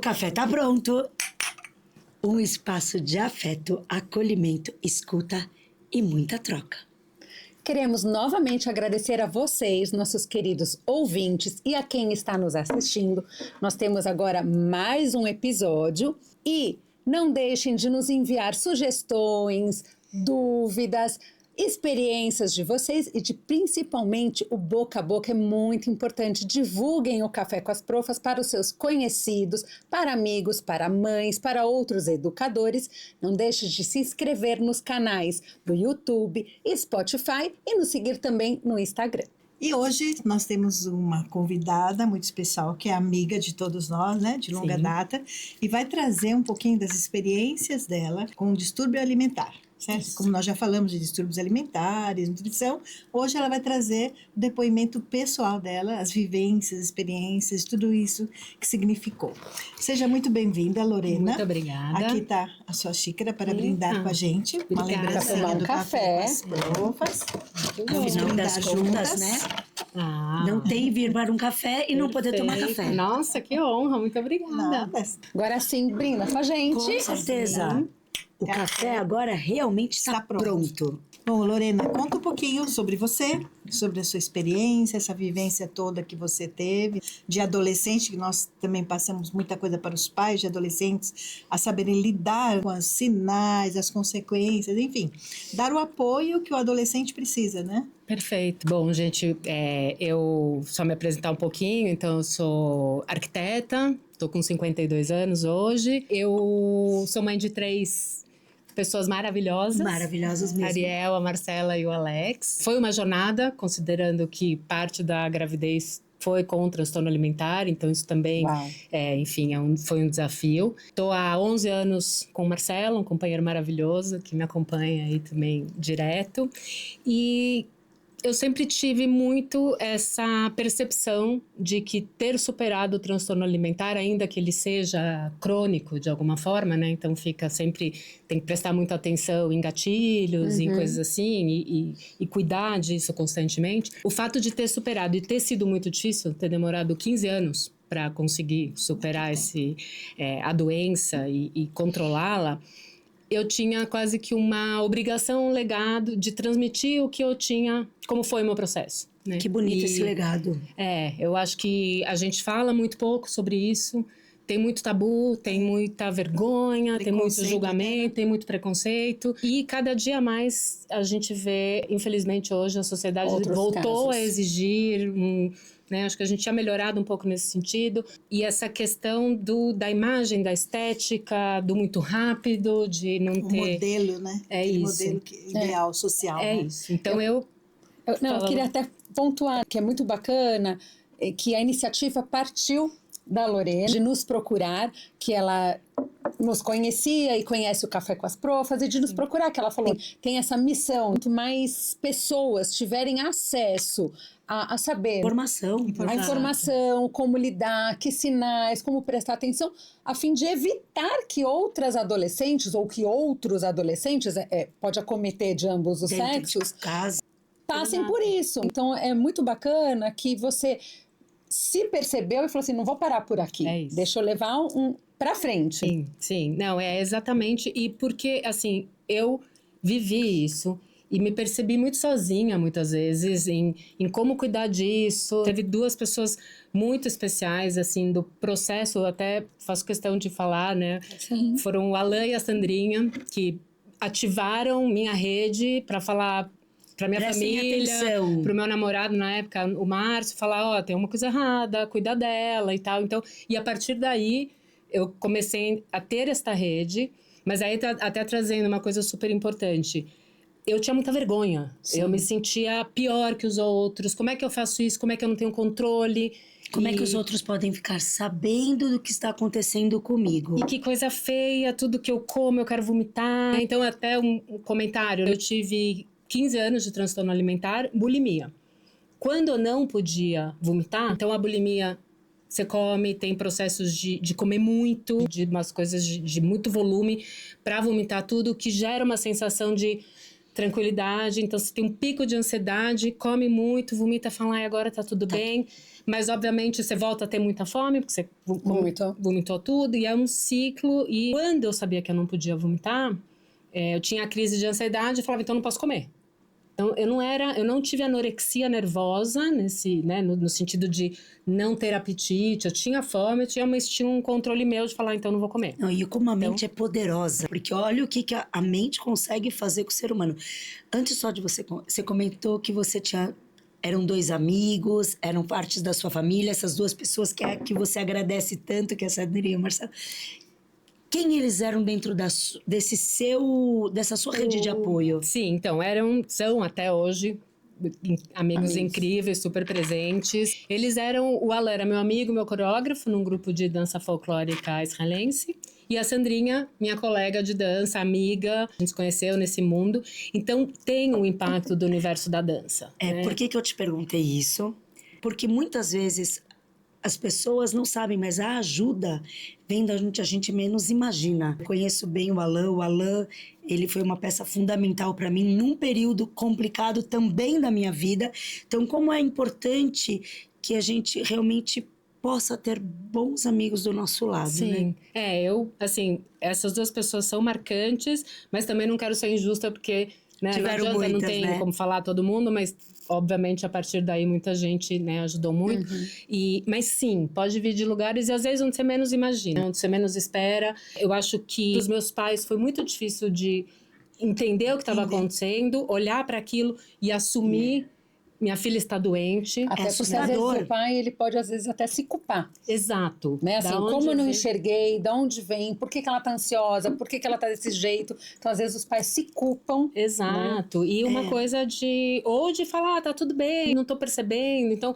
café tá pronto. Um espaço de afeto, acolhimento, escuta e muita troca. Queremos novamente agradecer a vocês, nossos queridos ouvintes, e a quem está nos assistindo. Nós temos agora mais um episódio e não deixem de nos enviar sugestões, dúvidas, experiências de vocês e de principalmente o boca a boca é muito importante. Divulguem o Café com as Profas para os seus conhecidos, para amigos, para mães, para outros educadores. Não deixe de se inscrever nos canais do YouTube e Spotify e nos seguir também no Instagram. E hoje nós temos uma convidada muito especial, que é amiga de todos nós, né, de longa data, e vai trazer um pouquinho das experiências dela com o distúrbio alimentar. Certo? Isso. Como nós já falamos de distúrbios alimentares, nutrição, hoje ela vai trazer o depoimento pessoal dela, as vivências, experiências, tudo isso que significou. Seja muito bem-vinda, Lorena. Muito obrigada. Aqui está a sua xícara para brindar com a gente. Obrigada. Uma lembrancinha do café com as profas. Afinal das contas, né? Não tem vir para um café e não poder tomar café. Nossa, que honra, muito obrigada. Nada. Agora sim, brinda com a gente. Com certeza. O café agora realmente está pronto. Bom, Lorena, conta um pouquinho sobre você, sobre a sua experiência, essa vivência toda que você teve, de adolescente, que nós também passamos muita coisa para os pais de adolescentes, a saberem lidar com os sinais, as consequências, enfim, dar o apoio que o adolescente precisa, né? Perfeito. Bom, gente, eu só me apresentar um pouquinho, então eu sou arquiteta, estou com 52 anos hoje, eu sou mãe de 3 pessoas maravilhosas. Maravilhosas mesmo. A Ariel, a Marcela e o Alex. Foi uma jornada, considerando que parte da gravidez foi com transtorno alimentar, então isso também, enfim, foi um desafio. Estou há 11 anos com o Marcelo, um companheiro maravilhoso, que me acompanha aí também direto. E eu sempre tive muito essa percepção de que ter superado o transtorno alimentar, ainda que ele seja crônico de alguma forma, né? Então fica sempre, tem que prestar muita atenção em gatilhos, em coisas assim, e cuidar disso constantemente. O fato de ter superado e ter sido muito difícil, ter demorado 15 anos para conseguir superar a doença e controlá-la, eu tinha quase que uma obrigação, um legado de transmitir o que eu tinha, como foi o meu processo. Né? Que bonito esse legado. Eu acho que a gente fala muito pouco sobre isso, tem muito tabu, tem muita vergonha, tem muito julgamento, tem muito preconceito. E cada dia mais a gente vê, infelizmente hoje a sociedade voltou a exigir né? Acho que a gente tinha melhorado um pouco nesse sentido. E essa questão da imagem, da estética, do muito rápido, de não ter... O modelo, né? Isso. Modelo ideal, social. É né? isso. Então eu queria até pontuar que é muito bacana que a iniciativa partiu da Lorena de nos procurar, que ela nos conhecia e conhece o Café com as Profas, e de nos procurar, que ela falou, tem essa missão, quanto mais pessoas tiverem acesso a saber a informação, como lidar, que sinais, como prestar atenção, a fim de evitar que outras adolescentes ou que outros adolescentes, pode acometer de ambos os sexos, passem por isso. Então é muito bacana que você se percebeu e falou assim, não vou parar por aqui, deixa eu levar pra frente. Sim, não, é exatamente, e porque, assim, eu vivi isso e me percebi muito sozinha, muitas vezes, em como cuidar disso. Teve 2 pessoas muito especiais, assim, do processo, eu até faço questão de falar, né? Sim. Foram o Alan e a Sandrinha, que ativaram minha rede para falar pra minha família, pro meu namorado na época, o Márcio, falar, tem uma coisa errada, cuida dela e tal. Então, e a partir daí, eu comecei a ter esta rede, mas aí até trazendo uma coisa super importante. Eu tinha muita vergonha. Sim. Eu me sentia pior que os outros. Como é que eu faço isso? Como é que eu não tenho controle? Como é que os outros podem ficar sabendo do que está acontecendo comigo? E que coisa feia, tudo que eu como, eu quero vomitar. Então, até um comentário. Eu tive 15 anos de transtorno alimentar, bulimia. Quando eu não podia vomitar, então a bulimia, você come, tem processos de comer muito, de umas coisas de muito volume, para vomitar tudo, que gera uma sensação de tranquilidade. Então, se tem um pico de ansiedade, come muito, vomita, fala, ai, agora tá tudo bem. Mas, obviamente, você volta a ter muita fome, porque você vomitou tudo. E é um ciclo. E quando eu sabia que eu não podia vomitar, eu tinha a crise de ansiedade e falava, então não posso comer. Então, eu não tive anorexia nervosa, no sentido de não ter apetite. Eu tinha fome, mas tinha um controle meu de falar, então não vou comer. Não, e como a mente é poderosa, porque olha o que a mente consegue fazer com o ser humano. Antes só de você comentou que você eram 2 amigos, eram partes da sua família, essas 2 pessoas que você agradece tanto, que é a Sandrinha e o Marcelo. Quem eles eram dentro dessa sua rede de apoio? Sim, então, são até hoje amigos incríveis, super presentes. Eles eram, o Alan era meu amigo, meu coreógrafo num grupo de dança folclórica israelense. E a Sandrinha, minha colega de dança, amiga, a gente se conheceu nesse mundo. Então, tem um impacto do universo da dança. Né? Por que eu te perguntei isso? Porque muitas vezes as pessoas não sabem, mas a ajuda vem da onde a gente menos imagina. Eu conheço bem o Alan, ele foi uma peça fundamental para mim num período complicado também da minha vida. Então, como é importante que a gente realmente possa ter bons amigos do nosso lado, Sim. né? Essas 2 pessoas são marcantes, mas também não quero ser injusta porque, né, Tiveram não muitas, não tem né? como falar todo mundo, mas obviamente a partir daí muita gente, né, ajudou muito. Mas sim, pode vir de lugares e às vezes onde você menos imagina, onde você menos espera. Eu acho que os meus pais foi muito difícil de entender o que estava acontecendo, olhar para aquilo e assumir. Minha filha está doente. Até porque às vezes o pai, ele pode às vezes até se culpar. Exato. Né? Assim, como eu não enxerguei, de onde vem, por que ela tá ansiosa, por que ela tá desse jeito. Então, às vezes, os pais se culpam. Exato. Né? E uma coisa de falar, tá tudo bem, não tô percebendo. Então,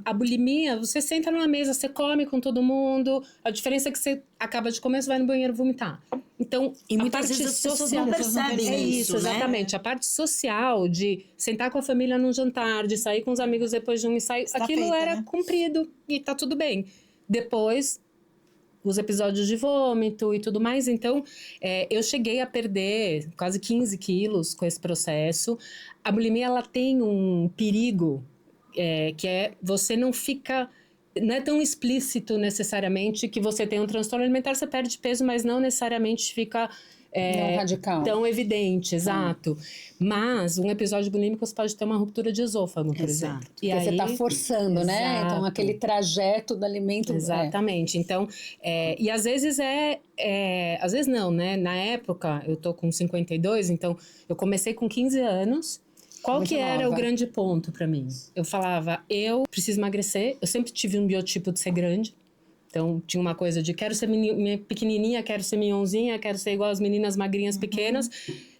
a bulimia, você senta numa mesa, você come com todo mundo. A diferença é que você acaba de comer, você vai no banheiro vomitar. Então, e muitas vezes as pessoas não percebem isso, né? Exatamente. A parte social de sentar com a família num jantar, de sair com os amigos depois de um ensaio, aquilo era cumprido e tá tudo bem. Depois, os episódios de vômito e tudo mais. Então, eu cheguei a perder quase 15 quilos com esse processo. A bulimia, ela tem um perigo, que você não fica... Não é tão explícito necessariamente que você tem um transtorno alimentar, você perde peso, mas não necessariamente fica radical. Tão evidente, exato. Mas um episódio bulímico você pode ter uma ruptura de esôfago, por exemplo. E aí, você está forçando, né? Então, aquele trajeto do alimento... Exatamente. Então, e às vezes às vezes não, né? Na época, eu tô com 52, então eu comecei com 15 anos. Qual que era o grande ponto para mim? Eu falava, eu preciso emagrecer. Eu sempre tive um biotipo de ser grande. Então, tinha uma coisa de quero ser pequenininha, quero ser minhonzinha, quero ser igual as meninas magrinhas pequenas.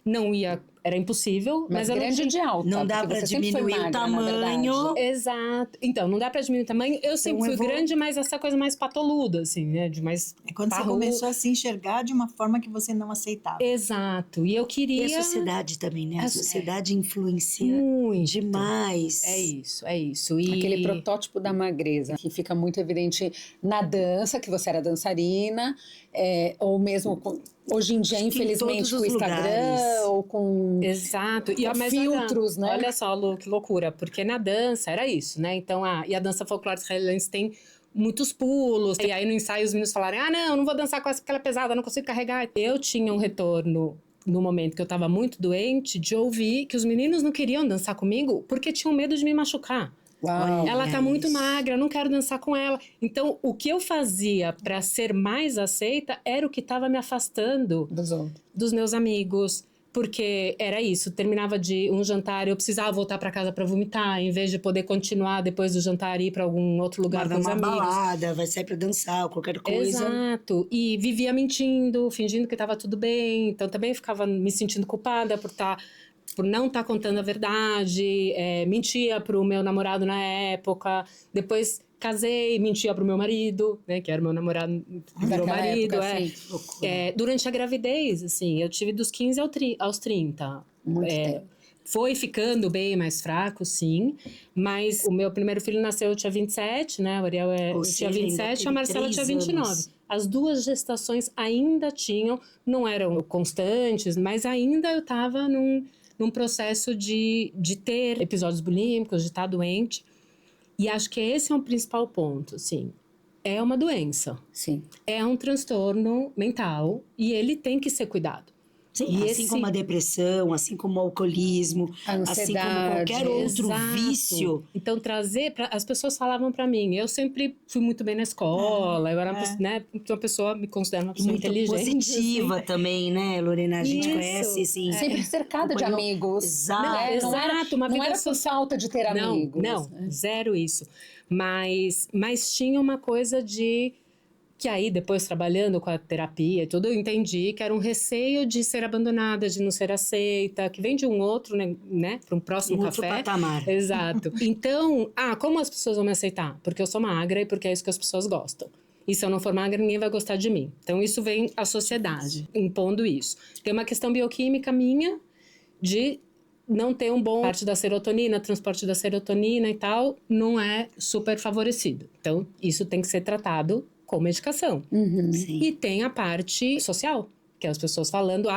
Não ia, era impossível. Mas eu grande de alta. Não dá pra diminuir o tamanho. Exato. Então, não dá pra diminuir o tamanho. Eu sempre fui grande, mas essa coisa mais patoluda, assim, né? De mais quando você começou a se enxergar de uma forma que você não aceitava. Exato. E eu queria... E a sociedade também, né? A sociedade influencia muito demais. É isso. E... Aquele protótipo da magreza, que fica muito evidente na dança, que você era dançarina, ou mesmo... Hoje em dia, infelizmente, com o Instagram ou com Exato. filtros, né? Olha só, Lu, que loucura. Porque na dança era isso, né? Então, e a dança folclórica israelense tem muitos pulos. E aí no ensaio os meninos falaram, não vou dançar com essa porque ela é pesada, não consigo carregar. Eu tinha um retorno no momento que eu tava muito doente de ouvir que os meninos não queriam dançar comigo porque tinham medo de me machucar. Uau, ela tá muito magra, eu não quero dançar com ela. Então, o que eu fazia para ser mais aceita era o que estava me afastando dos meus amigos. Porque era isso, terminava de um jantar, eu precisava voltar para casa para vomitar, em vez de poder continuar depois do jantar e ir para algum outro lugar com os amigos. Vai uma balada, vai sair para dançar, qualquer coisa. Exato. E vivia mentindo, fingindo que estava tudo bem. Então, também ficava me sentindo culpada por não estar contando a verdade, mentia pro meu namorado na época, depois casei, mentia pro meu marido, né, que era o meu namorado, meu marido, época, durante a gravidez, assim, eu tive dos 15 aos 30. Muito tempo. foi ficando bem mais fraco, sim. Mas o meu primeiro filho nasceu, eu tinha 27, né? O Ariel tinha 27 e a Marcela tinha 29. Anos. As 2 gestações ainda não eram constantes, mas ainda eu estava num processo de ter episódios bulímicos, de estar doente. E acho que esse é um principal ponto, assim. É uma doença. Sim. É um transtorno mental e ele tem que ser cuidado. Sim, assim como a depressão, assim como o alcoolismo, assim como qualquer outro vício. Então, as pessoas falavam para mim, eu sempre fui muito bem na escola, eu era uma pessoa, me considero uma pessoa muito inteligente. Positiva assim. Também, né, Lorena? A gente conhece, assim. Sempre cercada de amigos. Exato. Exato. Uma vida não era por falta de ter amigos. Não, zero isso. Mas tinha uma coisa que aí, depois, trabalhando com a terapia e tudo, eu entendi que era um receio de ser abandonada, de não ser aceita, que vem de um outro, né? Para um próximo café. Outro patamar. Exato. Então, como as pessoas vão me aceitar? Porque eu sou magra e porque é isso que as pessoas gostam. E se eu não for magra, ninguém vai gostar de mim. Então, isso vem a sociedade impondo isso. Tem uma questão bioquímica minha de não ter parte da serotonina, transporte da serotonina e tal, não é super favorecido. Então, isso tem que ser tratado com medicação. E tem a parte social, que é as pessoas falando,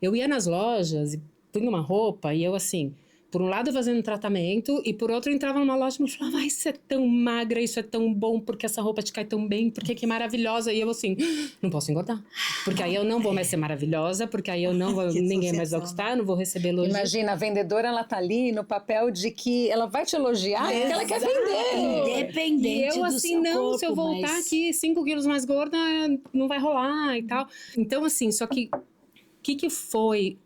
eu ia nas lojas e punha uma roupa e eu assim, por um lado fazendo um tratamento e por outro eu entrava numa loja e me falava, isso é tão magra, isso é tão bom, porque essa roupa te cai tão bem, porque que maravilhosa. E eu assim, não posso engordar, porque aí eu não vou mais ser maravilhosa, porque aí eu não vou, ninguém mais vai gostar, eu não vou receber elogio. Imagina, a vendedora, ela tá ali no papel de que ela vai te elogiar porque ela quer vender. Independente e eu assim, do seu corpo, se eu voltar aqui 5 quilos mais gorda, não vai rolar e tal. Então assim, só que que foi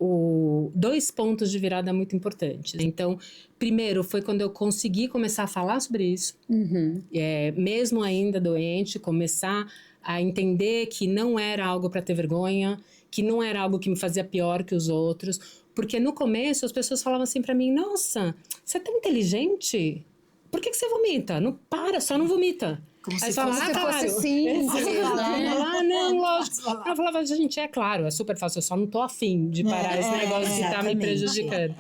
2 pontos de virada muito importantes? Então, primeiro foi quando eu consegui começar a falar sobre isso, mesmo ainda doente, começar a entender que não era algo para ter vergonha, que não era algo que me fazia pior que os outros, porque no começo as pessoas falavam assim para mim, nossa, você é tão inteligente, por que você vomita? Não para, só não vomita. Como aí se fosse claro. simples, né? Não, lógico. Eu falava, gente, é claro, é super fácil, eu só não tô afim de parar esse negócio que tá me prejudicando.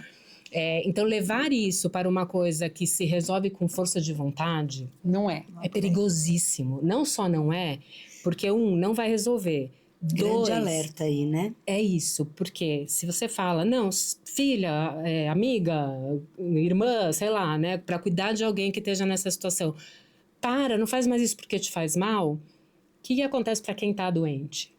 Então, levar isso para uma coisa que se resolve com força de vontade... Não é. É perigosíssimo. Não só não é, porque não vai resolver. Grande alerta aí, né? É isso, porque se você fala, não, filha, amiga, irmã, sei lá, né, para cuidar de alguém que esteja nessa situação, não faz mais isso porque te faz mal, o que acontece para quem tá doente?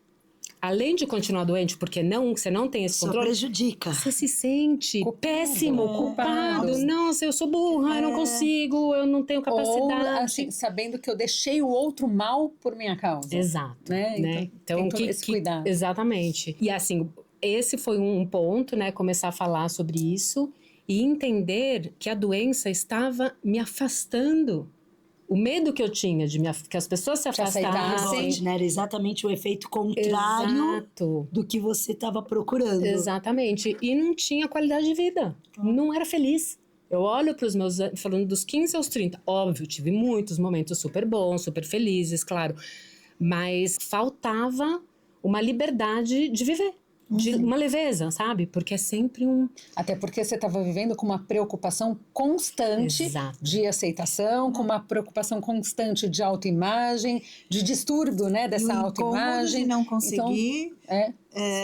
Além de continuar doente, porque você não tem esse controle... Só prejudica. Você se sente péssimo, culpado. Nossa, eu sou burra, eu não consigo, eu não tenho capacidade. Ou, assim, sabendo que eu deixei o outro mal por minha causa. Exato. Né? Então esse cuidado. Exatamente. E assim, esse foi um ponto, né? Começar a falar sobre isso e entender que a doença estava me afastando. O medo que eu tinha que as pessoas se afastassem... Era exatamente o efeito contrário do que você estava procurando. Exatamente. E não tinha qualidade de vida. Não era feliz. Eu olho para os meus... Falando dos 15 aos 30. Óbvio, tive muitos momentos super bons, super felizes, claro. Mas faltava uma liberdade de viver. De uma leveza, sabe? Porque é sempre Até porque você estava vivendo com uma preocupação constante de aceitação, com uma preocupação constante de autoimagem, de distúrbio, né? Dessa autoimagem. De não conseguir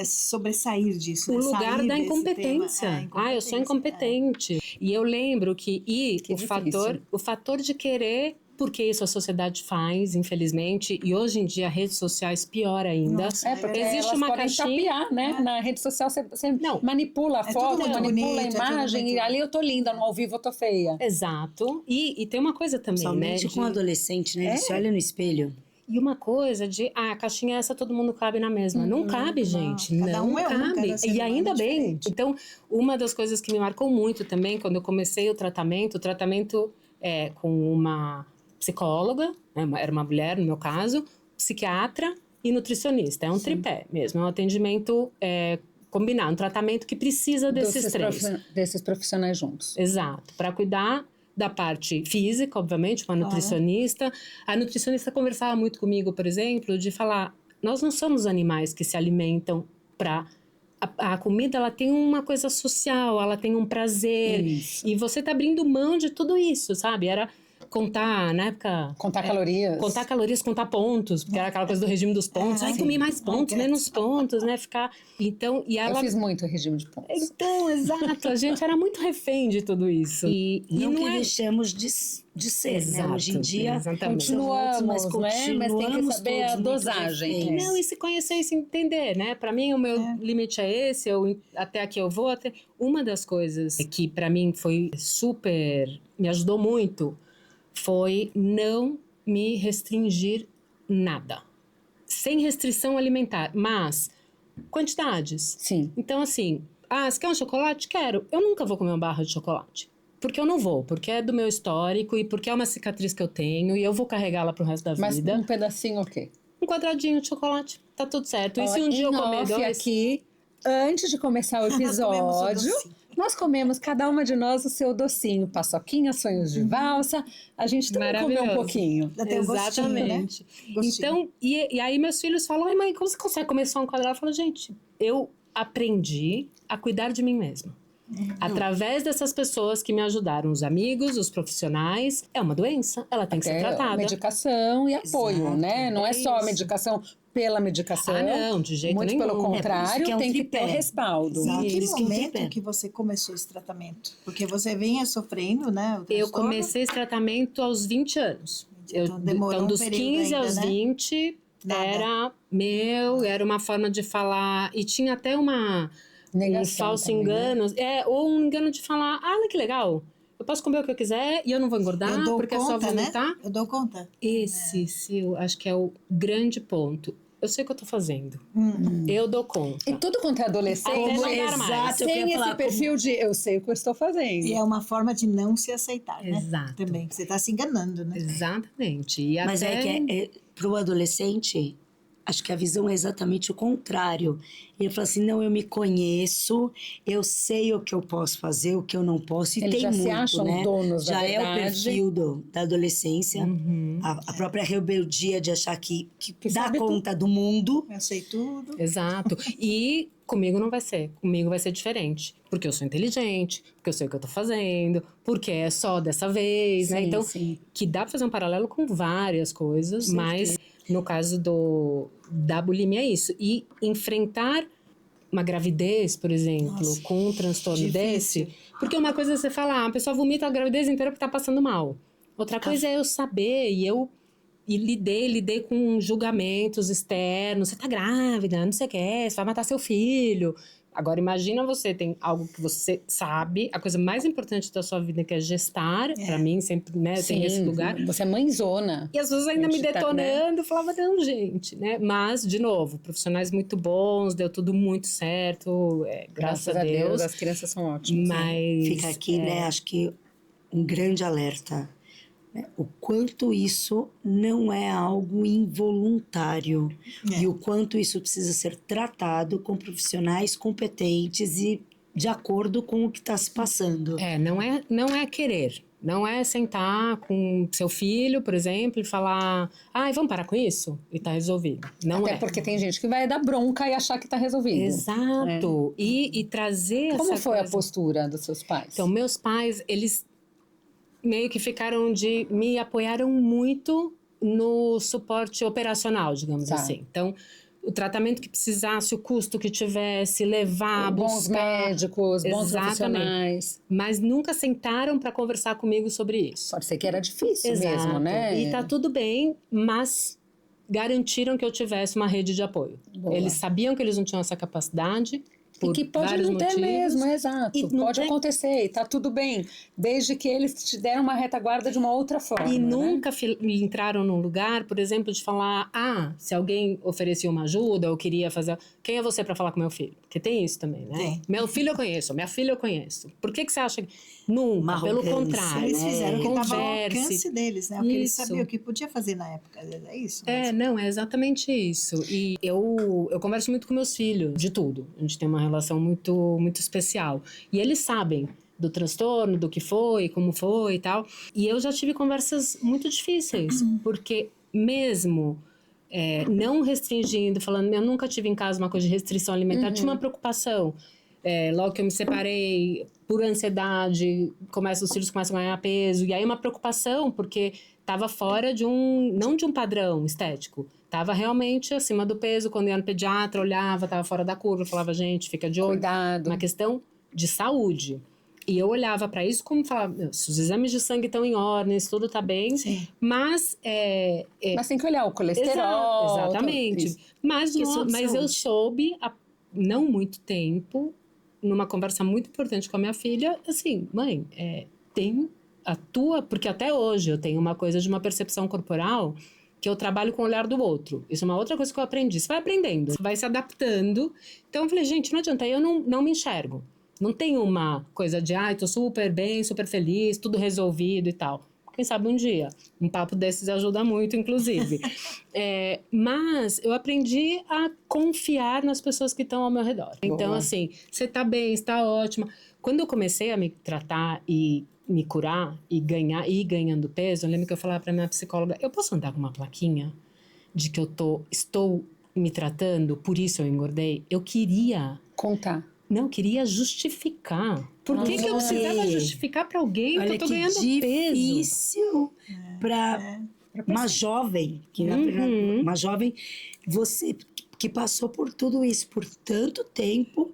sobressair disso. O lugar da incompetência. Eu sou incompetente. E eu lembro que o fator de querer... Porque isso a sociedade faz, infelizmente, e hoje em dia redes sociais pior ainda. Porque existe uma caixinha, tapear, né? Na rede social você manipula a foto, manipula a imagem, e ali eu tô linda, no ao vivo eu tô feia. Exato. E tem uma coisa também, somente com adolescente, né? Ele se olha no espelho. E uma coisa a caixinha essa todo mundo cabe na mesma. Não cabe, gente. Não cabe. E ainda bem. Então, uma das coisas que me marcou muito também, quando eu comecei o tratamento com uma psicóloga, né, era uma mulher no meu caso, psiquiatra e nutricionista. É um tripé mesmo, é um atendimento combinado, um tratamento que precisa desses desses profissionais juntos. Exato, para cuidar da parte física, obviamente, com a nutricionista. A nutricionista conversava muito comigo, por exemplo, de falar, nós não somos animais que se alimentam para a comida, ela tem uma coisa social, ela tem um prazer. Isso. E você tá abrindo mão de tudo isso, sabe? Era contar, na época... Contar calorias. Contar calorias, contar pontos, porque era aquela coisa do regime dos pontos. Ai, comi mais pontos, menos pontos, né? Ficar... Então, e ela... Eu fiz muito regime de pontos. Então, exato. A gente era muito refém de tudo isso. E não que é... deixamos de ser, Exato, né? Hoje em dia, continuamos, mas né? Mas tem que saber a todos muito dosagem. reféns. Não, e se conhecer e se entender, né? Pra mim, o meu limite é esse, até aqui eu vou. Uma das coisas que pra mim foi super... me ajudou muito foi não me restringir nada. Sem restrição alimentar, mas quantidades. Sim. Então, assim, você quer um chocolate? Quero. Eu nunca vou comer uma barra de chocolate. Porque eu não vou, porque é do meu histórico e porque é uma cicatriz que eu tenho e eu vou carregá-la pro resto da Mas vida. um pedacinho o quê? Um quadradinho de chocolate, tá tudo certo. E se um dia eu comer dois... aqui, antes de começar o episódio, nós comemos, cada uma de nós, o seu docinho. Paçoquinha, sonhos de valsa. A gente também comeu um pouquinho. Exatamente. Então, e aí meus filhos falam, ai mãe, como você consegue comer só um quadrado? Eu falo, gente, eu aprendi a cuidar de mim mesma. Através dessas pessoas que me ajudaram, os amigos, os profissionais. É uma doença, ela tem que ser tratada. Medicação e apoio, né? Não é só a medicação pela medicação. Não, de jeito muito nenhum. Pelo contrário, tem que ter respaldo. Em que momento que você começou esse tratamento? Porque você vinha sofrendo, né? Eu comecei esse tratamento aos 20 anos. Então, dos 15 aos 20, era uma forma de falar. E tinha até um falso também, engano. Né? Ou um engano de falar, olha que legal. Eu posso comer o que eu quiser e eu não vou engordar, porque conta, é só vomitar. Né? Eu dou conta. Esse, eu acho que é o grande ponto. Eu sei o que eu tô fazendo. Eu dou conta. E tudo quanto é adolescente, tem esse perfil de eu sei o que eu estou fazendo. E é uma forma de não se aceitar, né? Exato. Também, você está se enganando, né? Exatamente. E Mas para o adolescente, acho que a visão é exatamente o contrário. Ele fala assim, não, eu me conheço, eu sei o que eu posso fazer, o que eu não posso. E eles tem já muito, se acham né? donos já da verdade. É o perfil da adolescência. A própria rebeldia de achar que dá conta do mundo. Eu sei tudo. Exato. E comigo não vai ser. Comigo vai ser diferente. Porque eu sou inteligente, porque eu sei o que eu tô fazendo, porque é só dessa vez, né? Então, que dá pra fazer um paralelo com várias coisas, mas no caso da bulimia é isso. E enfrentar uma gravidez, por exemplo, com um transtorno desse. Porque uma coisa é você falar, a pessoa vomita a gravidez inteira porque tá passando mal. Outra coisa é eu saber e lidei com julgamentos externos. Você tá grávida, não sei o que, você vai matar seu filho. Agora, imagina você tem algo que você sabe, a coisa mais importante da sua vida que é gestar. Pra mim, sempre, né, tem esse lugar. Você é mãezona. E as pessoas ainda me detonando, eu falava, não, gente, né? Mas, de novo, profissionais muito bons, deu tudo muito certo, graças a Deus. As crianças são ótimas. Mas fica aqui, né, acho que um grande alerta. O quanto isso não é algo involuntário e o quanto isso precisa ser tratado com profissionais competentes e de acordo com o que está se passando. Não é querer. Não é sentar com seu filho, por exemplo, e falar, vamos parar com isso? E tá resolvido. Não Até porque tem gente que vai dar bronca e achar que tá resolvido. Exato. E trazer Como essa foi coisa... a postura dos seus pais? Então, meus pais, eles meio que me apoiaram muito no suporte operacional, digamos assim. Então, o tratamento que precisasse, o custo que tivesse, levar, bons buscar. Médicos, bons profissionais. Mas nunca sentaram para conversar comigo sobre isso. Pode ser que era difícil mesmo, né? E tá tudo bem, mas garantiram que eu tivesse uma rede de apoio. Boa. Eles sabiam que eles não tinham essa capacidade. E que pode não ter mesmo, exato. Pode acontecer, e tá tudo bem. Desde que eles te deram uma retaguarda de uma outra forma. E nunca entraram num lugar, por exemplo, de falar, se alguém oferecia uma ajuda ou queria fazer... Quem é você para falar com meu filho? Porque tem isso também, né? Tem. Meu filho eu conheço, minha filha eu conheço. Por que você acha que... Nunca, pelo contrário. Eles fizeram o que estava ao Converse. alcance deles, né? O que eles sabiam, o que podia fazer na época. É isso. Não, é exatamente isso. E eu converso muito com meus filhos, de tudo. A gente tem uma relação muito, muito especial. E eles sabem do transtorno, do que foi, como foi e tal. E eu já tive conversas muito difíceis, porque mesmo não restringindo, falando, eu nunca tive em casa uma coisa de restrição alimentar, tinha uma preocupação. Logo que eu me separei, por ansiedade, os filhos começam a ganhar peso, e aí uma preocupação, porque estava fora não de um padrão estético, estava realmente acima do peso. Quando ia no pediatra, olhava, estava fora da curva, falava, gente, fica de olho. Cuidado. Uma questão de saúde. E eu olhava para isso como falava, se os exames de sangue estão em ordem, se tudo está bem, Sim. mas... Mas tem que olhar o colesterol. Exatamente. Mas eu soube, há não muito tempo, numa conversa muito importante com a minha filha, assim, mãe, tem a tua... Porque até hoje eu tenho uma coisa de uma percepção corporal que eu trabalho com o olhar do outro. Isso é uma outra coisa que eu aprendi. Você vai aprendendo, você vai se adaptando. Então eu falei, gente, não adianta, eu não me enxergo. Não tem uma coisa de, tô super bem, super feliz, tudo resolvido e tal. Quem sabe um dia. Um papo desses ajuda muito, inclusive. Mas eu aprendi a confiar nas pessoas que estão ao meu redor. Então, assim, você tá bem, está ótima. Quando eu comecei a me tratar e me curar e ir ganhando peso, eu lembro que eu falava pra minha psicóloga, eu posso andar com uma plaquinha de que eu estou me tratando, por isso eu engordei? Eu queria... Contar. Não, queria justificar. Por que eu precisava justificar para alguém que eu tô ganhando peso? Olha que difícil para uma jovem, que na verdade, uma jovem, você que passou por tudo isso por tanto tempo,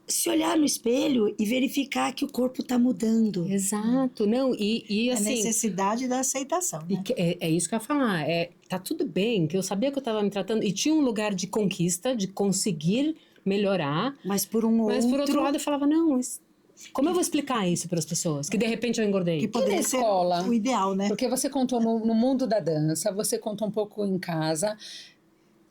se olhar no espelho e verificar que o corpo tá mudando. Exato, não, e assim... A necessidade da aceitação, né? É isso que eu ia falar, tá tudo bem, que eu sabia que eu tava me tratando, e tinha um lugar de conquista, de conseguir melhorar. Mas por outro lado eu falava, não, mas como eu vou explicar isso para as pessoas? Que de repente eu engordei. Que poderia ser escola, o ideal, né? Porque você contou no mundo da dança, você contou um pouco em casa.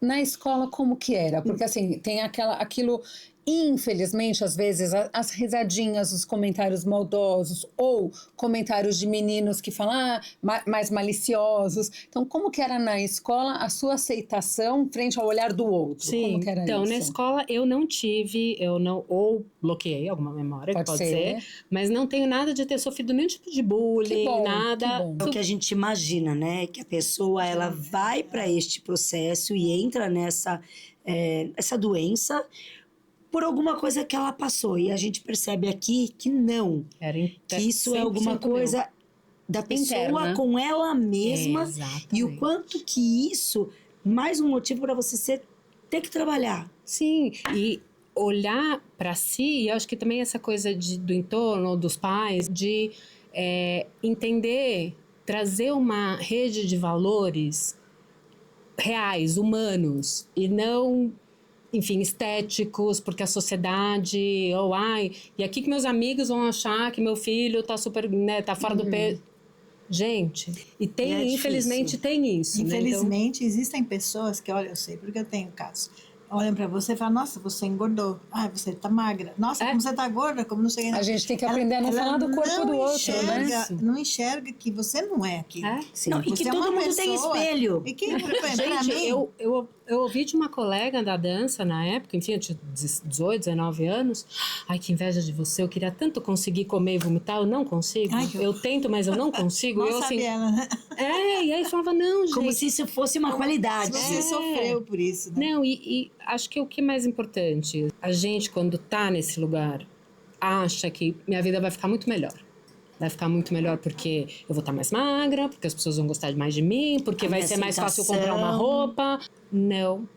Na escola, como que era? Porque assim, tem aquilo... Infelizmente, às vezes, as risadinhas, os comentários maldosos ou comentários de meninos que falam mais maliciosos. Então, como que era na escola a sua aceitação frente ao olhar do outro? Sim, como que era então, isso? na escola eu não tive, ou bloqueei alguma memória, pode ser, mas não tenho nada de ter sofrido nenhum tipo de bullying, nada. Que bom. É o que a gente imagina, né? Que a pessoa, ela vai para este processo e entra essa doença por alguma coisa que ela passou. E a gente percebe aqui que não. Que isso é alguma coisa da pessoa interna, com ela mesma. E o quanto que isso, mais um motivo para você ter que trabalhar. Sim, e olhar para si, e acho que também essa coisa do entorno, dos pais, de entender, trazer uma rede de valores reais, humanos, e não... enfim, estéticos, porque a sociedade, e aqui que meus amigos vão achar que meu filho tá super, né, tá fora do peso. Gente, infelizmente tem isso. Infelizmente, né? Então... existem pessoas que, olha, eu sei, porque eu tenho casos, olham pra você e falam, nossa, você engordou, você tá magra, nossa, como você tá gorda, como não sei o que. A gente tem que aprender a não falar do corpo do outro, né? Não enxerga que você não é aquilo. Não, e que todo mundo tem espelho. E que, gente, eu ouvi de uma colega da dança na época, enfim, eu tinha 18, 19 anos. Ai, que inveja de você, eu queria tanto conseguir comer e vomitar, eu não consigo. Eu tento, mas eu não consigo. Mal sabe ela, né? E aí falava, não, gente. Como se isso fosse uma qualidade. Você sofreu por isso, né? Não, e acho que o que é mais importante, a gente, quando tá nesse lugar, acha que minha vida vai ficar muito melhor. Vai ficar muito melhor porque eu vou estar mais magra, porque as pessoas vão gostar mais de mim, porque vai ser mais fácil comprar uma roupa. Não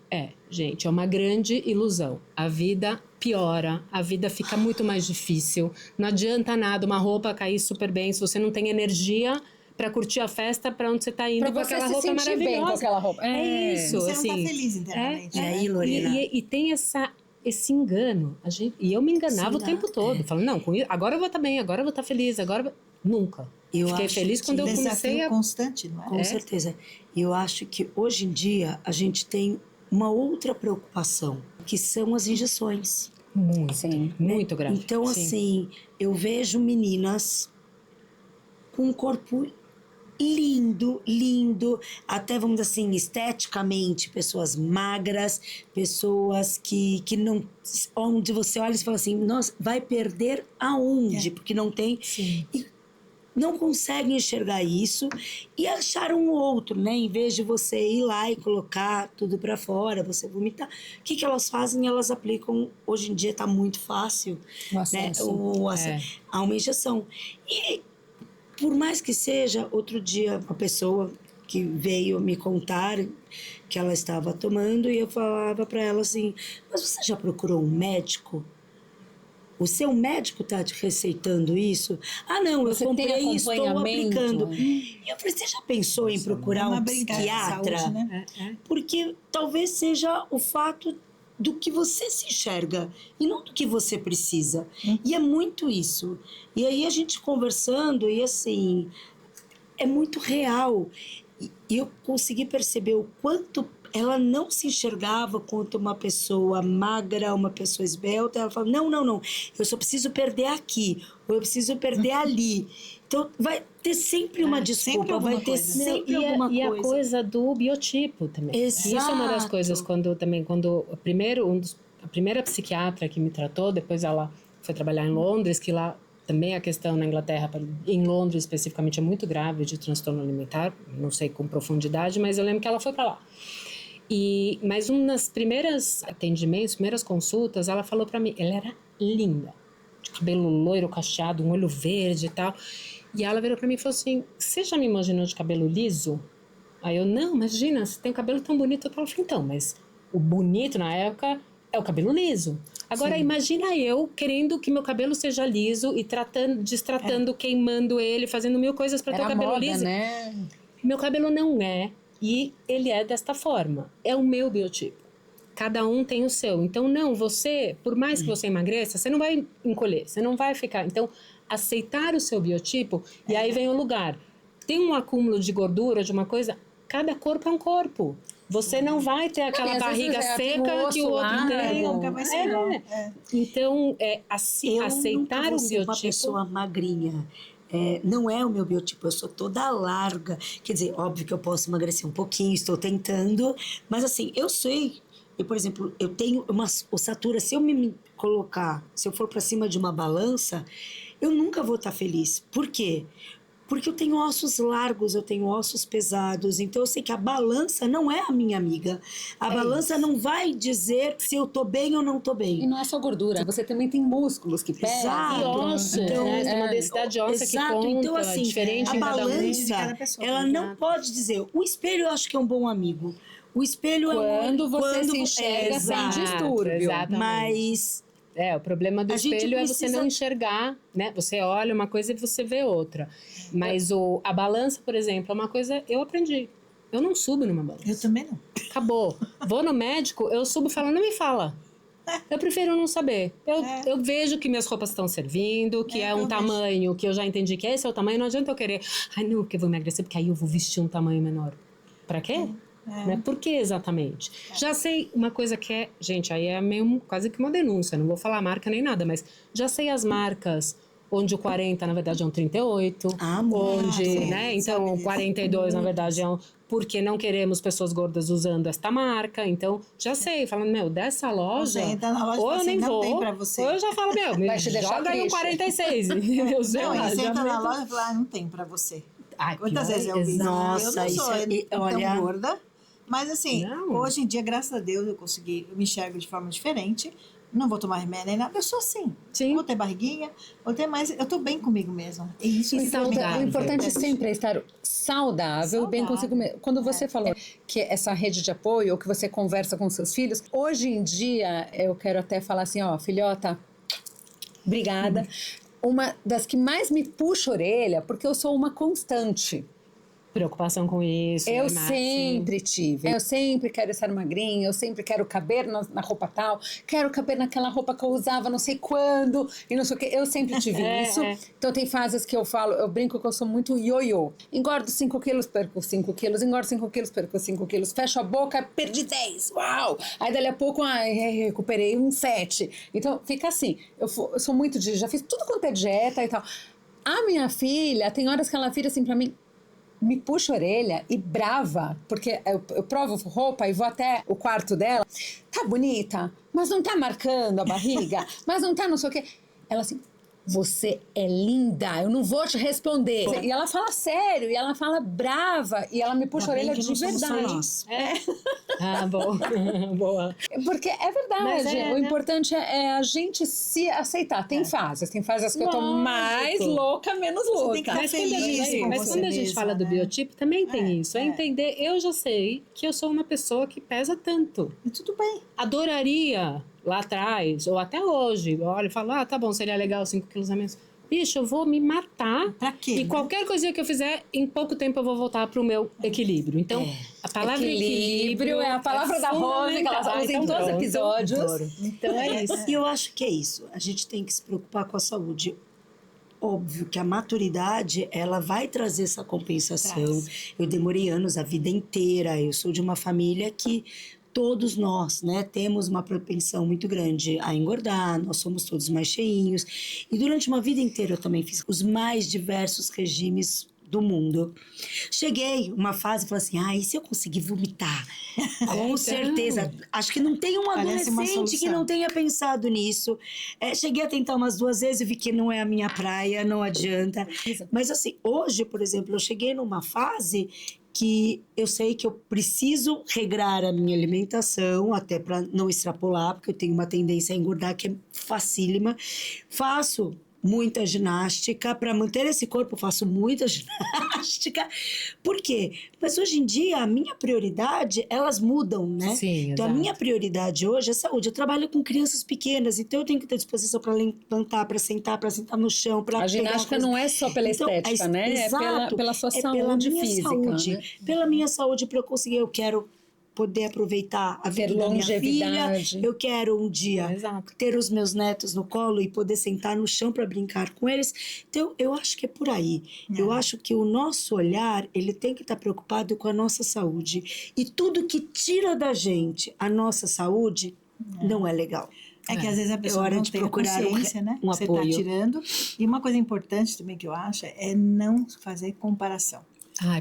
gente, é uma grande ilusão. A vida piora, a vida fica muito mais difícil. Não adianta nada uma roupa cair super bem se você não tem energia para curtir a festa para onde você tá indo com aquela roupa maravilhosa. Bem com aquela roupa. Isso, você assim, não tá feliz internamente. E aí, Lorena? E tem esse engano. E eu me enganava o tempo todo. Falando, não, agora eu vou estar bem, agora eu vou estar feliz, Nunca. Fiquei feliz quando eu comecei a... constante, não é? Com certeza. E eu acho que hoje em dia a gente tem uma outra preocupação, que são as injeções. Muito grave. Então, assim, eu vejo meninas com um corpo lindo, até, vamos dizer assim, esteticamente, pessoas magras, pessoas que não... Onde você olha e fala assim, nossa, vai perder aonde? Porque não tem... Sim. não conseguem enxergar isso e acharam um outro, né? Em vez de você ir lá e colocar tudo para fora, você vomitar. O que elas fazem? Elas aplicam, hoje em dia está muito fácil, né? Uma injeção. E por mais que seja, outro dia uma pessoa que veio me contar que ela estava tomando e eu falava para ela assim, mas você já procurou um médico? O seu médico está te receitando isso? Ah, não, eu comprei e estou aplicando. E eu falei, você já pensou em procurar um psiquiatra? Saúde, né? Porque talvez seja o fato do que você se enxerga e não do que você precisa. E é muito isso. E aí a gente conversando e assim, é muito real. E eu consegui perceber o quanto ela não se enxergava quanto uma pessoa magra, uma pessoa esbelta. Ela falava, não, eu só preciso perder aqui, ou eu preciso perder ali. Então, vai ter sempre uma desculpa, vai ter sempre alguma coisa. E a coisa do biotipo também. Exato. Isso é uma das coisas, a primeira psiquiatra que me tratou, depois ela foi trabalhar em Londres, que lá também a questão na Inglaterra, em Londres especificamente, é muito grave de transtorno alimentar, não sei com profundidade, mas eu lembro que ela foi para lá. Mas nas primeiras atendimentos, primeiras consultas, ela falou para mim, ela era linda, de cabelo loiro, cacheado, um olho verde e tal. E ela virou para mim e falou assim, você já me imaginou de cabelo liso? Aí eu, não, imagina, você tem um cabelo tão bonito. Eu falei, então, mas o bonito na época é o cabelo liso. Agora, imagina eu querendo que meu cabelo seja liso e destratando, queimando ele, fazendo mil coisas para ter o cabelo liso. Né? Meu cabelo não é. E ele é desta forma. É o meu biotipo. Cada um tem o seu. Então, não, você, por mais que você emagreça, você não vai encolher, você não vai ficar. Então, aceitar o seu biotipo, e aí vem o lugar. Tem um acúmulo de gordura, de uma coisa, cada corpo é um corpo. Você não vai ter aquela barriga seca que o outro tem. Nunca vai ser igual. Então, aceitar o biotipo. Uma pessoa magrinha. Não é o meu biotipo, eu sou toda larga. Quer dizer, óbvio que eu posso emagrecer um pouquinho, estou tentando, mas assim, eu sei. Por exemplo, eu tenho uma ossatura, se eu me colocar, se eu for para cima de uma balança, eu nunca vou estar feliz. Por quê? Porque eu tenho ossos largos, eu tenho ossos pesados, então eu sei que a balança não é a minha amiga. A balança não vai dizer se eu tô bem ou não tô bem. E não é só gordura, você também tem músculos que pesam. Exato. E ossos, então, tem uma densidade óssea que conta, então, assim, diferente a em cada balança, de cada pessoa. ela não pode dizer, o espelho eu acho que é um bom amigo. O espelho quando você se enxerga sem distúrbio. Exatamente. Mas o problema do espelho é você não enxergar, né? Você olha uma coisa e você vê outra. Mas a balança, por exemplo, é uma coisa eu aprendi. Eu não subo numa balança. Eu também não. Acabou. Vou no médico, eu subo e falo, não me fala. Eu prefiro não saber. Eu vejo que minhas roupas estão servindo, que é um tamanho que eu já entendi que esse é o tamanho. Não adianta eu querer, não, porque eu vou emagrecer, porque aí eu vou vestir um tamanho menor. Pra quê? Né? Por que exatamente? Já sei uma coisa que é... Gente, aí é meio quase que uma denúncia. Não vou falar marca nem nada, mas já sei as marcas onde o 40, na verdade, é um 38. Né? Então, o 42, na verdade, é um... Porque não queremos pessoas gordas usando esta marca. Então, já sei. Falando, dessa loja... Você entra na loja ou eu nem vou, tem pra você. ou eu já falo, me joga aí um 46. Entendeu? Você entra na loja e fala, não tem pra você. Ai, quantas vezes eu vi? Nossa, eu não sou olha... tão gorda. Mas assim, hoje em dia, graças a Deus, eu me enxergo de forma diferente. Não vou tomar remédio nem nada, eu sou assim. Sim. Vou ter barriguinha, vou ter mais... Eu tô bem comigo mesma. E isso é saudável. O importante sempre é estar saudável, bem consigo mesmo. Quando você falou que essa rede de apoio, ou que você conversa com seus filhos, hoje em dia, eu quero até falar assim, filhota, obrigada. Uma das que mais me puxa a orelha, porque eu sou uma constante. Preocupação com isso. Eu sempre tive. Eu sempre quero estar magrinha, eu sempre quero caber na roupa tal, quero caber naquela roupa que eu usava não sei quando, e não sei o que. Eu sempre tive isso. Então tem fases que eu falo, eu brinco que eu sou muito ioiô. Engordo 5 quilos, perco 5 quilos, engordo 5 quilos, perco 5 quilos, fecho a boca, perdi 10. Uau! Aí dali a pouco, recuperei 7. Então fica assim. Eu sou muito já fiz tudo quanto é dieta e tal. A minha filha, tem horas que ela vira assim pra mim, me puxa a orelha e brava, porque eu provo roupa e vou até o quarto dela. Tá bonita, mas não tá marcando a barriga, mas não tá não sei o quê. Ela assim, você é linda, eu não vou te responder. E ela fala sério, e ela fala brava, e ela me puxa a orelha de verdade. Ah, bom. Boa. Porque é verdade, o importante é a gente se aceitar. Tem fases que eu tô mais louca, menos louca. Tem que estar feliz. Mas quando a gente fala do biotipo, também tem isso. É entender, eu já sei que eu sou uma pessoa que pesa tanto. E tudo bem. Adoraria lá atrás, ou até hoje, olha, eu falo, tá bom, seria legal 5 quilos a menos. Bicho, eu vou me matar. Pra quê? E qualquer coisinha que eu fizer, em pouco tempo eu vou voltar pro meu equilíbrio. Então, a palavra equilíbrio é a palavra da Rose, que ela usa em todos os episódios. Então é isso. E eu acho que é isso. A gente tem que se preocupar com a saúde. Óbvio que a maturidade, ela vai trazer essa compensação. Eu demorei anos, a vida inteira. Eu sou de uma família que todos nós, né, temos uma propensão muito grande a engordar, nós somos todos mais cheinhos. E durante uma vida inteira eu também fiz os mais diversos regimes do mundo. Cheguei uma fase e falei assim, e se eu conseguir vomitar? Com certeza. Acho que não tem um adolescente que não tenha pensado nisso. Cheguei a tentar umas 2 vezes e vi que não é a minha praia, não adianta. Mas assim, hoje, por exemplo, eu cheguei numa fase que eu sei que eu preciso regrar a minha alimentação, até para não extrapolar, porque eu tenho uma tendência a engordar que é facílima. Faço muita ginástica, para manter esse corpo, faço muita ginástica. Por quê? Mas hoje em dia, a minha prioridade, elas mudam, né? Sim, então, a minha prioridade hoje é saúde. Eu trabalho com crianças pequenas, então eu tenho que ter disposição para levantar, para sentar no chão, para a ginástica não é só pela estética, né? Exato, É pela sua saúde pela minha física. Saúde, né? Pela minha saúde, para eu conseguir, eu quero poder aproveitar a vida da minha filha. Eu quero um dia ter os meus netos no colo e poder sentar no chão para brincar com eles. Então, eu acho que é por aí. Eu acho que o nosso olhar, ele tem que estar preocupado com a nossa saúde. E tudo que tira da gente a nossa saúde não é legal. É que às vezes a pessoa não tem consciência, né? Um você apoio. Está tirando. E uma coisa importante também que eu acho é não fazer comparação.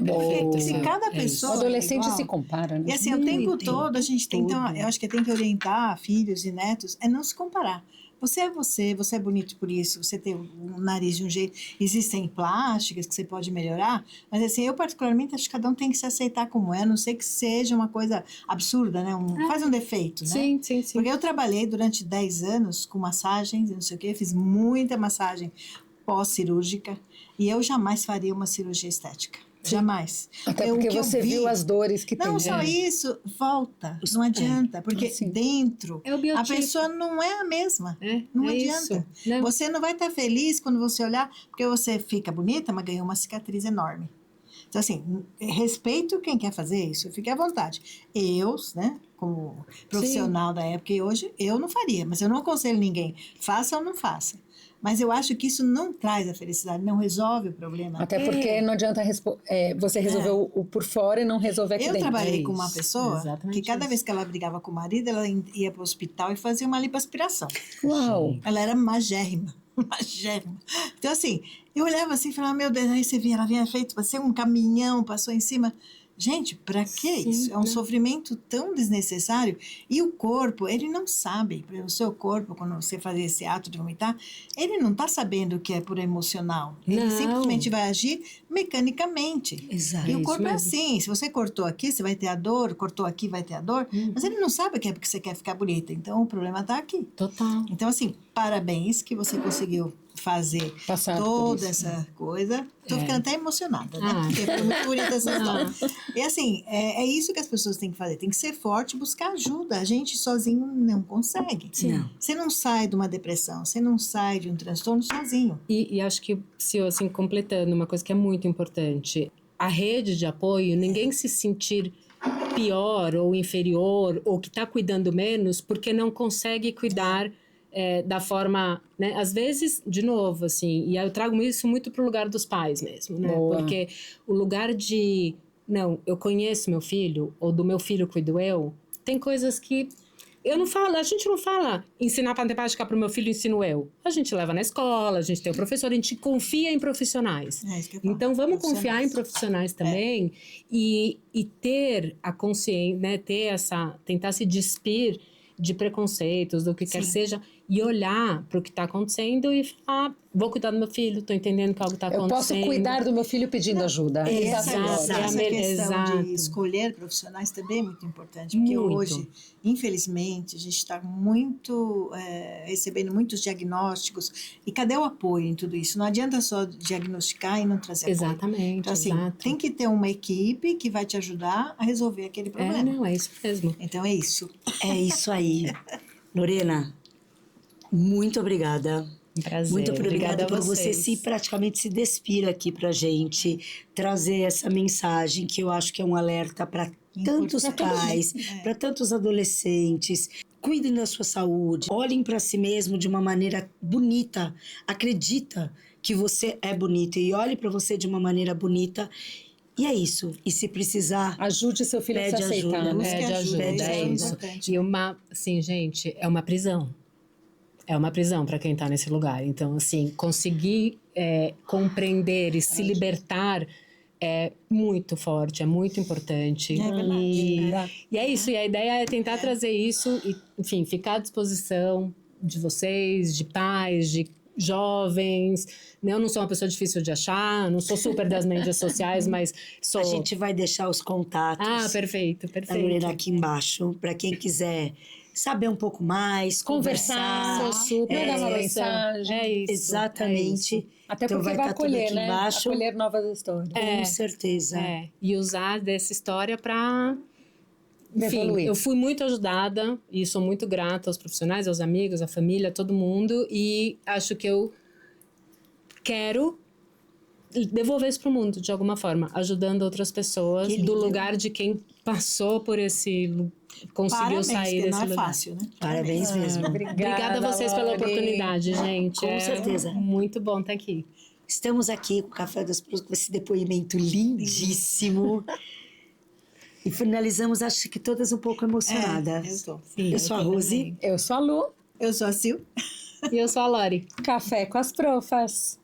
Porque se cada pessoa. O adolescente se compara, né? E assim, o tempo todo a gente tem. Então, eu acho que tem que orientar filhos e netos é não se comparar. Você é bonito por isso, você tem um nariz de um jeito. Existem plásticas que você pode melhorar, mas assim, eu particularmente acho que cada um tem que se aceitar como é, a não sei que seja uma coisa absurda, né? Faz um defeito, né? Sim. Porque eu trabalhei durante 10 anos com massagens, não sei o quê, fiz muita massagem pós-cirúrgica e eu jamais faria uma cirurgia estética. Jamais. Até porque você viu as dores que tem. Não só isso, volta. Não adianta. Porque dentro, a pessoa não é a mesma. Não adianta. Não. Você não vai estar feliz quando você olhar, porque você fica bonita, mas ganhou uma cicatriz enorme. Então, assim, respeito quem quer fazer isso, fique à vontade. Eu, né, como profissional da época e hoje, eu não faria, mas eu não aconselho ninguém, faça ou não faça. Mas eu acho que isso não traz a felicidade, não resolve o problema. Até porque não adianta você resolver o por fora e não resolver aqui dentro. Eu trabalhei com uma pessoa que cada vez que ela brigava com o marido, ela ia para o hospital e fazia uma lipoaspiração. Uau! Ela era magérrima. Então assim, eu olhava assim e falava, meu Deus, aí você via, ela vinha feito, parecia um caminhão, passou em cima. Gente, para que isso? É um sofrimento tão desnecessário. E o corpo, ele não sabe. O seu corpo, quando você faz esse ato de vomitar, ele não está sabendo o que é por emocional. Ele simplesmente vai agir mecanicamente. Exato. E o corpo é assim. Se você cortou aqui, você vai ter a dor. Cortou aqui, vai ter a dor. Mas ele não sabe que é porque você quer ficar bonita. Então, o problema está aqui. Total. Então, assim, parabéns que você conseguiu fazer toda essa coisa. Tô ficando até emocionada, né? Porque foi muito bonita essa história. E assim, é isso que as pessoas têm que fazer. Tem que ser forte e buscar ajuda. A gente sozinho não consegue. Você não sai de uma depressão, você não sai de um transtorno sozinho. E acho que, se assim, completando uma coisa que é muito importante, a rede de apoio, ninguém se sentir pior ou inferior ou que está cuidando menos porque não consegue cuidar da forma, né? Às vezes, de novo, assim, e eu trago isso muito pro lugar dos pais mesmo, né? Porque o lugar de, não, eu conheço meu filho, ou do meu filho cuido eu, tem coisas que eu não falo, a gente não fala ensinar matemática pro meu filho, ensino eu. A gente leva na escola, a gente tem o professor, a gente confia em profissionais. Então, vamos confiar em profissionais também e ter a consciência, né? Tentar se despir de preconceitos, do que quer seja, e olhar para o que está acontecendo e falar, vou cuidar do meu filho, estou entendendo que algo está acontecendo. Eu posso cuidar do meu filho pedindo ajuda. Essa questão Exato. de escolher profissionais também é muito importante, porque hoje, infelizmente, a gente está muito recebendo muitos diagnósticos, e cadê o apoio em tudo isso? Não adianta só diagnosticar e não trazer apoio. Exatamente, então, assim, tem que ter uma equipe que vai te ajudar a resolver aquele problema. É isso mesmo. Então é isso. É isso aí. Lorena, muito obrigada. Um prazer. Muito obrigada por você vocês. praticamente se despir aqui pra gente, trazer essa mensagem que eu acho que é um alerta para tantos pais, para tantos adolescentes. Cuidem da sua saúde, olhem para si mesmo de uma maneira bonita, acredita que você é bonita e olhe para você de uma maneira bonita. E é isso. E se precisar, ajude seu filho a se pede aceitar, ajuda. né? Pede ajuda, é isso. E assim, gente, é uma prisão. É uma prisão para quem está nesse lugar. Então, assim, conseguir compreender e se libertar é muito forte, é muito importante. É verdade. E é isso. E a ideia é tentar trazer isso e, enfim, ficar à disposição de vocês, de pais, de jovens. Eu não sou uma pessoa difícil de achar, não sou super das mídias sociais, mas sou... A gente vai deixar os contatos. Ah, perfeito. Da Lorena aqui embaixo, para quem quiser saber um pouco mais, conversar, mandar uma mensagem. É isso. Exatamente. É isso. Até então porque vai vai estar tudo acolher, aqui né? embaixo. Acolher novas histórias. Com certeza. E usar dessa história para... Enfim, evoluir. eu fui muito ajudada e sou muito grata aos profissionais, aos amigos, à família, a todo mundo. E acho que eu quero devolver isso para o mundo, de alguma forma. Ajudando outras pessoas do lugar de quem passou por esse... Conseguiu sair desse lugar. Não é fácil, né? Parabéns mesmo. Obrigada a vocês pela oportunidade, gente. Com certeza. Muito bom estar aqui. Estamos aqui com o Café das Plus, com esse depoimento lindíssimo. E finalizamos, acho que todas um pouco emocionadas. Eu sou a Rose. Eu sou a Lu. Eu sou a Sil. E eu sou a Lori. Café com as Profas.